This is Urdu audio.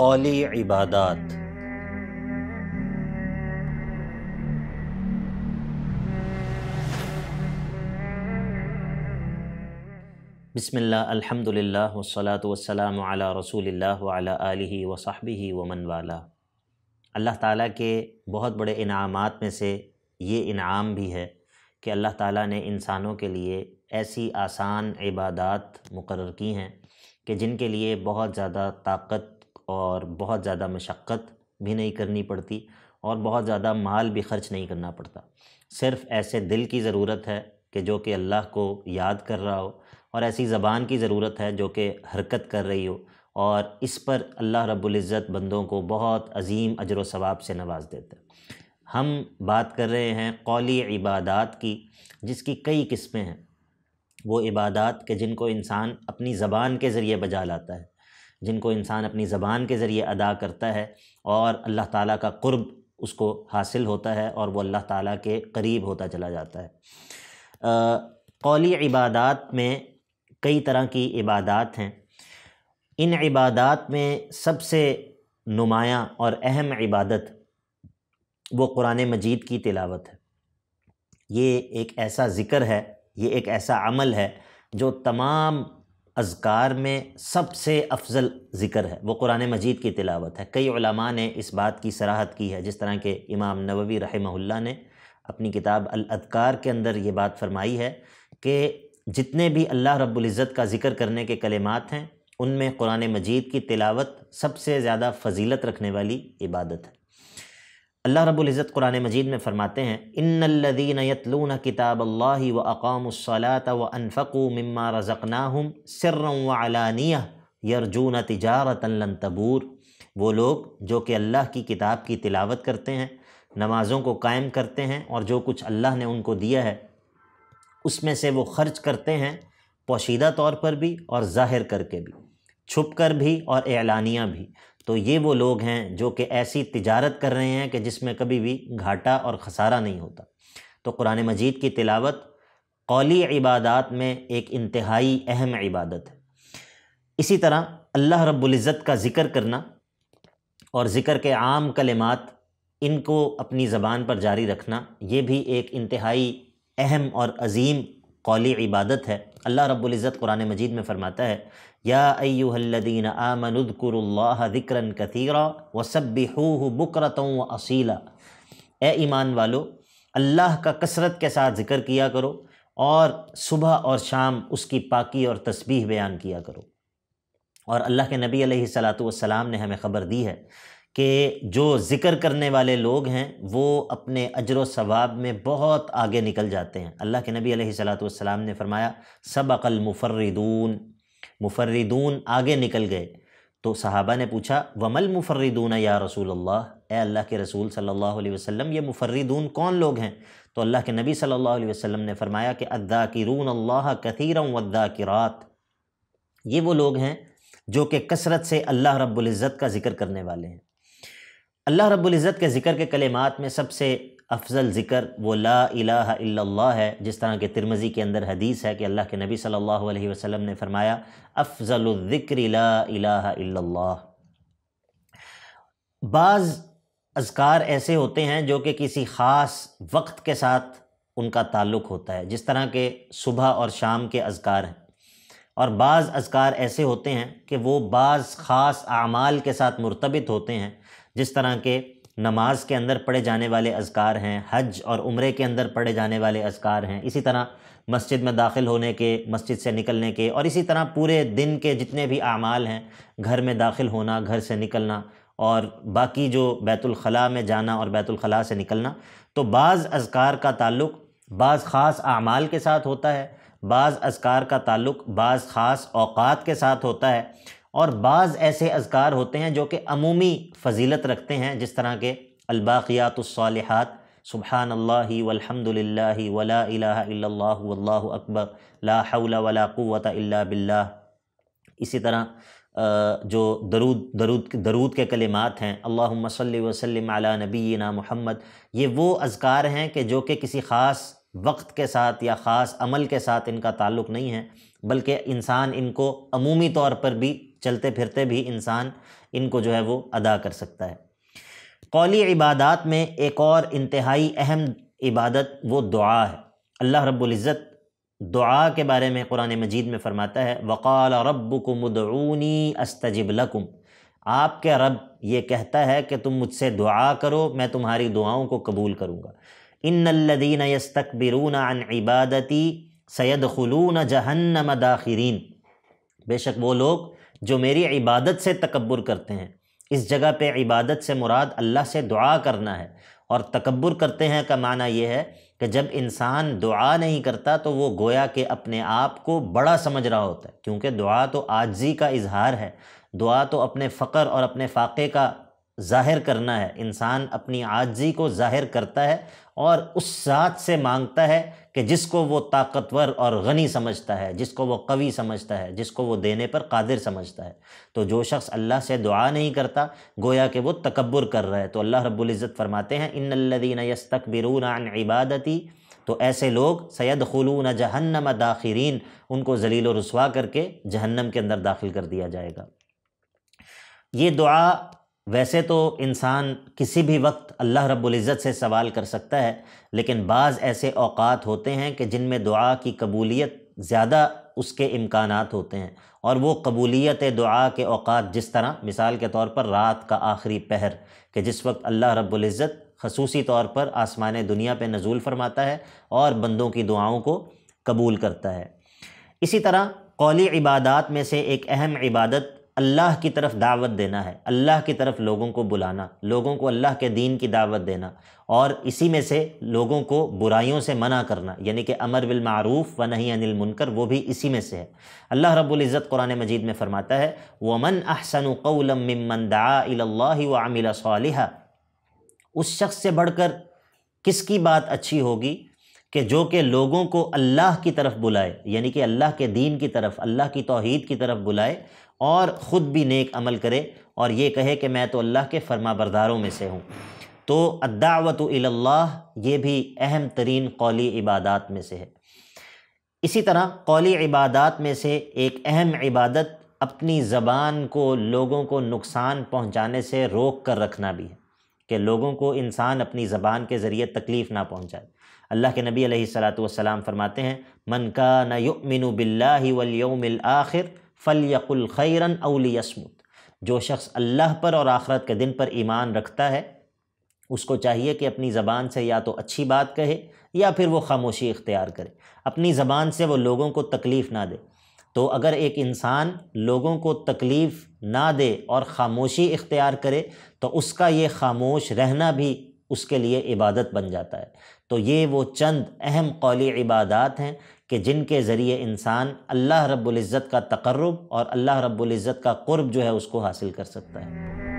قولی عبادات۔ بسم اللہ، الحمدللہ والصلاة والسلام علی رسول اللہ وعلی آلہ وصحبہ ومن والا۔ اللہ تعالیٰ کے بہت بڑے انعامات میں سے یہ انعام بھی ہے کہ اللہ تعالیٰ نے انسانوں کے لیے ایسی آسان عبادات مقرر کی ہیں کہ جن کے لیے بہت زیادہ طاقت اور بہت زیادہ مشقت بھی نہیں کرنی پڑتی اور بہت زیادہ مال بھی خرچ نہیں کرنا پڑتا۔ صرف ایسے دل کی ضرورت ہے کہ جو کہ اللہ کو یاد کر رہا ہو، اور ایسی زبان کی ضرورت ہے جو کہ حرکت کر رہی ہو، اور اس پر اللہ رب العزت بندوں کو بہت عظیم اجر و ثواب سے نواز دیتا ہے۔ ہم بات کر رہے ہیں قولی عبادات کی، جس کی کئی قسمیں ہیں۔ وہ عبادات کہ جن کو انسان اپنی زبان کے ذریعے بجا لاتا ہے، جن کو انسان اپنی زبان کے ذریعے ادا کرتا ہے، اور اللہ تعالیٰ کا قرب اس کو حاصل ہوتا ہے اور وہ اللہ تعالیٰ کے قریب ہوتا چلا جاتا ہے۔ قولی عبادات میں کئی طرح کی عبادات ہیں۔ ان عبادات میں سب سے نمایاں اور اہم عبادت وہ قرآن مجید کی تلاوت ہے۔ یہ ایک ایسا ذکر ہے، یہ ایک ایسا عمل ہے جو تمام اذکار میں سب سے افضل ذکر ہے، وہ قرآن مجید کی تلاوت ہے۔ کئی علماء نے اس بات کی صراحت کی ہے، جس طرح کہ امام نووی رحمہ اللہ نے اپنی کتاب الاذکار کے اندر یہ بات فرمائی ہے کہ جتنے بھی اللہ رب العزت کا ذکر کرنے کے کلمات ہیں، ان میں قرآن مجید کی تلاوت سب سے زیادہ فضیلت رکھنے والی عبادت ہے۔ اللہ رب العزت قرآن مجید میں فرماتے ہیں، ان الذین یتلون کتاب اللہ واقاموا الصلاة وانفقوا مما رزقناہم سرا وعلانیہ یرجون تجارۃ لن تبور۔ وہ لوگ جو کہ اللہ کی کتاب کی تلاوت کرتے ہیں، نمازوں کو قائم کرتے ہیں، اور جو کچھ اللہ نے ان کو دیا ہے اس میں سے وہ خرچ کرتے ہیں، پوشیدہ طور پر بھی اور ظاہر کر کے بھی، چھپ کر بھی اور اعلانیہ بھی۔ تو یہ وہ لوگ ہیں جو کہ ایسی تجارت کر رہے ہیں کہ جس میں کبھی بھی گھاٹا اور خسارہ نہیں ہوتا۔ تو قرآن مجید کی تلاوت قولی عبادات میں ایک انتہائی اہم عبادت ہے۔ اسی طرح اللہ رب العزت کا ذکر کرنا اور ذکر کے عام کلمات، ان کو اپنی زبان پر جاری رکھنا، یہ بھی ایک انتہائی اہم اور عظیم قولی عبادت ہے۔ اللہ رب العزت قرآن مجید میں فرماتا ہے، یا ایھا الذین آمنوا اذکروا اللہ ذکرا کثیرا وسبحوہ بکرۃ واصیلا۔ اے ایمان والو، اللہ کا کثرت کے ساتھ ذکر کیا کرو، اور صبح اور شام اس کی پاکی اور تسبیح بیان کیا کرو۔ اور اللہ کے نبی علیہ الصلاۃ والسلام نے ہمیں خبر دی ہے کہ جو ذکر کرنے والے لوگ ہیں وہ اپنے اجر و ثواب میں بہت آگے نکل جاتے ہیں۔ اللہ کے نبی علیہ الصلاۃ والسلام نے فرمایا، سبق المفردون، مفردون آگے نکل گئے۔ تو صحابہ نے پوچھا، ومل مفردون یا رسول اللہ، اے اللہ کے رسول صلی اللہ علیہ وسلم، یہ مفردون کون لوگ ہیں؟ تو اللہ کے نبی صلی اللہ علیہ وسلم نے فرمایا کہ الذاکرون اللہ کثیرا والذاکرات، یہ وہ لوگ ہیں جو کہ کثرت سے اللہ رب العزت کا ذکر کرنے والے ہیں۔ اللہ رب العزت کے ذکر کے کلمات میں سب سے افضل ذکر وہ لا الہ الا اللہ ہے، جس طرح کہ ترمذی کے اندر حدیث ہے کہ اللہ کے نبی صلی اللہ علیہ وسلم نے فرمایا، افضل الذکر لا الہ الا اللہ۔ بعض اذکار ایسے ہوتے ہیں جو کہ کسی خاص وقت کے ساتھ ان کا تعلق ہوتا ہے، جس طرح کہ صبح اور شام کے اذکار ہیں، اور بعض اذکار ایسے ہوتے ہیں کہ وہ بعض خاص اعمال کے ساتھ مرتبط ہوتے ہیں، جس طرح کہ نماز کے اندر پڑھے جانے والے اذکار ہیں، حج اور عمرے کے اندر پڑھے جانے والے اذکار ہیں، اسی طرح مسجد میں داخل ہونے کے، مسجد سے نکلنے کے، اور اسی طرح پورے دن کے جتنے بھی اعمال ہیں، گھر میں داخل ہونا، گھر سے نکلنا، اور باقی جو بیت الخلاء میں جانا اور بیت الخلاء سے نکلنا۔ تو بعض اذکار کا تعلق بعض خاص اعمال کے ساتھ ہوتا ہے، بعض اذکار کا تعلق بعض خاص اوقات کے ساتھ ہوتا ہے، اور بعض ایسے اذکار ہوتے ہیں جو کہ عمومی فضیلت رکھتے ہیں، جس طرح کہ الباقیات الصالحات، سبحان اللہ والحمد للہ ولا الہ الا اللہ واللہ اکبر، لا حول ولا قوۃ الا باللہ۔ اسی طرح جو درود کے کلمات ہیں، اللہم صلی وسلم علی نبینا محمد، یہ وہ اذکار ہیں کہ جو کہ کسی خاص وقت کے ساتھ یا خاص عمل کے ساتھ ان کا تعلق نہیں ہے، بلکہ انسان ان کو عمومی طور پر بھی چلتے پھرتے بھی انسان ان کو جو ہے وہ ادا کر سکتا ہے۔ قولی عبادات میں ایک اور انتہائی اہم عبادت وہ دعا ہے۔ اللہ رب العزت دعا کے بارے میں قرآن مجید میں فرماتا ہے وقال ربکم ادعونی استجب لکم، آپ کے رب یہ کہتا ہے کہ تم مجھ سے دعا کرو، میں تمہاری دعاؤں کو قبول کروں گا۔ ان الذین یستکبرون عن عبادتی سیدخلون جہنم داخرین، بے شک وہ لوگ جو میری عبادت سے تکبر کرتے ہیں۔ اس جگہ پہ عبادت سے مراد اللہ سے دعا کرنا ہے، اور تکبر کرتے ہیں کا معنی یہ ہے کہ جب انسان دعا نہیں کرتا تو وہ گویا کہ اپنے آپ کو بڑا سمجھ رہا ہوتا ہے، کیونکہ دعا تو عاجزی کا اظہار ہے، دعا تو اپنے فقر اور اپنے فاقے کا ظاہر کرنا ہے۔ انسان اپنی عاجزی کو ظاہر کرتا ہے اور اس ذات سے مانگتا ہے کہ جس کو وہ طاقتور اور غنی سمجھتا ہے، جس کو وہ قوی سمجھتا ہے، جس کو وہ دینے پر قادر سمجھتا ہے۔ تو جو شخص اللہ سے دعا نہیں کرتا گویا کہ وہ تکبر کر رہا ہے۔ تو اللہ رب العزت فرماتے ہیں ان الذین یستکبرون عن عبادتی، تو ایسے لوگ سیدخلون جہنم داخرین، ان کو ذلیل و رسوا کر کے جہنم کے اندر داخل کر دیا جائے گا۔ یہ دعا ویسے تو انسان کسی بھی وقت اللہ رب العزت سے سوال کر سکتا ہے، لیکن بعض ایسے اوقات ہوتے ہیں کہ جن میں دعا کی قبولیت زیادہ اس کے امکانات ہوتے ہیں، اور وہ قبولیت دعا کے اوقات جس طرح مثال کے طور پر رات کا آخری پہر، کہ جس وقت اللہ رب العزت خصوصی طور پر آسمان دنیا پہ نزول فرماتا ہے اور بندوں کی دعاؤں کو قبول کرتا ہے۔ اسی طرح قولی عبادات میں سے ایک اہم عبادت اللہ کی طرف دعوت دینا ہے، اللہ کی طرف لوگوں کو بلانا، لوگوں کو اللہ کے دین کی دعوت دینا، اور اسی میں سے لوگوں کو برائیوں سے منع کرنا، یعنی کہ امر بالمعروف و نہی عن المنکر، وہ بھی اسی میں سے ہے۔ اللہ رب العزت قرآن مجید میں فرماتا ہے وَمَنْ أَحْسَنُ قَوْلًا مِّمَّنْ دَعَا إِلَى اللَّهِ وَعَمِلَ صَالِحًا، اس شخص سے بڑھ کر کس کی بات اچھی ہوگی کہ جو کہ لوگوں کو اللہ کی طرف بلائے، یعنی کہ اللہ کے دین کی طرف، اللہ کی توحید کی طرف بلائے، اور خود بھی نیک عمل کرے اور یہ کہے کہ میں تو اللہ کے فرما برداروں میں سے ہوں۔ تو الدعوت الی اللہ یہ بھی اہم ترین قولی عبادات میں سے ہے۔ اسی طرح قولی عبادات میں سے ایک اہم عبادت اپنی زبان کو لوگوں کو نقصان پہنچانے سے روک کر رکھنا بھی ہے، کہ لوگوں کو انسان اپنی زبان کے ذریعے تکلیف نہ پہنچائے۔ اللہ کے نبی علیہ الصلاۃ والسلام فرماتے ہیں من کان یؤمن باللہ والیوم الآخر فلیقل خیرا او لیصمت، جو شخص اللہ پر اور آخرت کے دن پر ایمان رکھتا ہے اس کو چاہیے کہ اپنی زبان سے یا تو اچھی بات کہے یا پھر وہ خاموشی اختیار کرے، اپنی زبان سے وہ لوگوں کو تکلیف نہ دے۔ تو اگر ایک انسان لوگوں کو تکلیف نہ دے اور خاموشی اختیار کرے تو اس کا یہ خاموش رہنا بھی اس کے لیے عبادت بن جاتا ہے۔ تو یہ وہ چند اہم قولی عبادات ہیں کہ جن کے ذریعے انسان اللہ رب العزت کا تقرب اور اللہ رب العزت کا قرب جو ہے اس کو حاصل کر سکتا ہے۔